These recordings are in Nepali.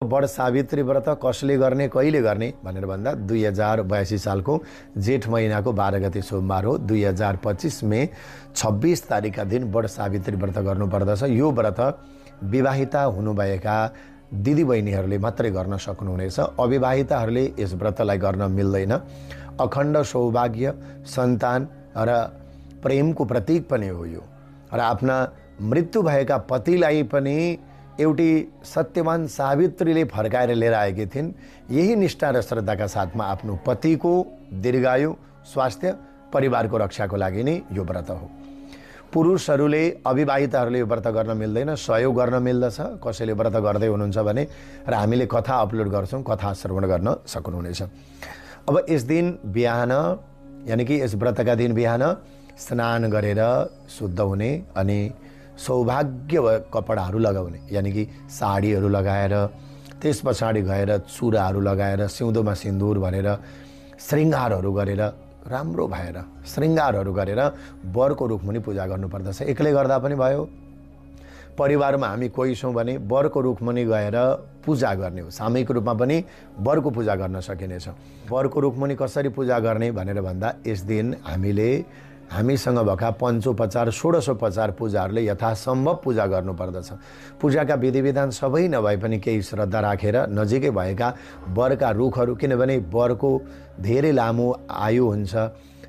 बड सावित्री व्रत कसले गर्ने कहिले गर्ने भनेर भन्दा 2082 सालको जेठ महिनाको 12 गते सोमबार हो। 2025 मे 26 तारिकका दिन बड सावित्री व्रत गर्नुपर्दछ। यो व्रत विवाहिता हुनुभएका दिदीबहिनीहरूले मात्रै गर्न सक्नुहुनेछ। अविवाहिताहरूले यस व्रतलाई गर्न मिल्दैन। अखण्ड सौभाग्य, सन्तान र प्रेमको प्रतीक पनि हो यो। र आफ्ना मृत्यु भएका पतिलाई पनि एउटी सत्यवान सावित्रीले फर्काएर लिएर आएकी थिइन्। यही निष्ठा र श्रद्धाका साथमा आफ्नो पतिको दीर्घायु, स्वास्थ्य, परिवारको रक्षाको लागि नै यो व्रत हो। पुरुषहरूले, अविवाहिताहरूले यो व्रत गर्न मिल्दैन, सहयोग गर्न मिल्दछ। कसैले व्रत गर्दै हुनुहुन्छ भने र हामीले कथा अपलोड गर्छौँ, कथा श्रवण गर्न सक्नुहुनेछ। अब यस दिन बिहान, यानि कि यस व्रतका दिन बिहान स्नान गरेर शुद्ध हुने अनि सौभाग्य कपडाहरू लगाउने, यानि कि साडीहरू लगाएर त्यस पछाडि गएर चुराहरू लगाएर सिउँदोमा सिन्दुर भरेर श्रृङ्गारहरू गरेर राम्रो भएर श्रृङ्गारहरू गरेर वरको रुखमुनि पूजा गर्नुपर्दछ। एक्लै गर्दा पनि भयो, परिवारमा हामी कोही छौँ भने वरको रुखमुनि गएर पूजा गर्ने हो। सामूहिक रूपमा पनि वरको पूजा गर्न सकिनेछ। वरको रुखमुनि कसरी पूजा गर्ने भनेर भन्दा यस दिन हामीसँग भएका पञ्चोपचार, षोडशोपचार पूजाहरूले यथासम्भव पूजा गर्नुपर्दछ। पूजाका विधिविधान सबै नभए पनि केही श्रद्धा राखेर नजिकै भएका वरका रुखहरू, किनभने वरको धेरै लामो आयु हुन्छ,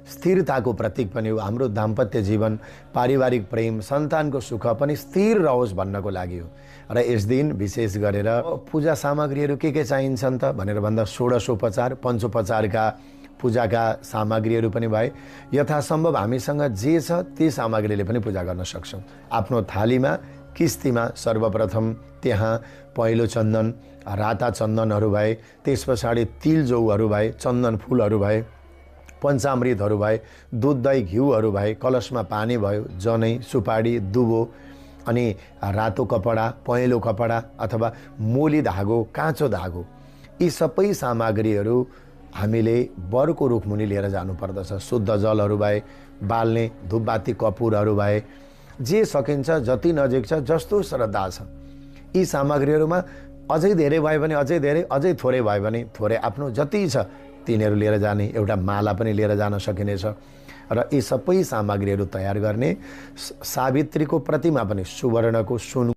स्थिरताको प्रतीक पनि हो। हाम्रो दाम्पत्य जीवन, पारिवारिक प्रेम, सन्तानको सुख पनि स्थिर रहोस् भन्नको लागि हो। र यस दिन विशेष गरेर पूजा सामग्रीहरू के चाहिन्छन् त भनेर भन्दा षोडशोपचार, पञ्चोपचारका पूजाका सामग्रीहरू पनि भए। यथासम्भव हामीसँग जे छ ती सामग्रीले पनि पूजा गर्न सक्छौँ। आफ्नो थालीमा किस्तीमा सर्वप्रथम त्यहाँ पहेँलो चन्दन, राता चन्दनहरू भए, त्यस पछाडि तिल जौहरू भए, चन्दन फुलहरू भए, पञ्चामृतहरू भए, दुध दही घिउहरू भए, कलशमा पानी भयो, जनै, सुपारी, दुबो अनि रातो कपडा, पहेँलो कपडा अथवा मोली धागो, काँचो धागो, यी सबै सामग्रीहरू हामीले वरको रुखमुनि लिएर जानुपर्दछ। शुद्ध जलहरू भए, बाल्ने धुपबाती कपुरहरू भए, जे सकिन्छ, जति नजिक छ, जस्तो श्रद्धा छ, यी सामग्रीहरूमा अझै धेरै भयो भने अझै धेरै, अझै थोरै भयो भने थोरै, आफ्नो जति छ तिनीहरू लिएर जाने। एउटा माला पनि लिएर जान सकिनेछ। र यी सबै सामग्रीहरू तयार गर्ने। सावित्रीको प्रतिमा पनि सुवर्णको, सुन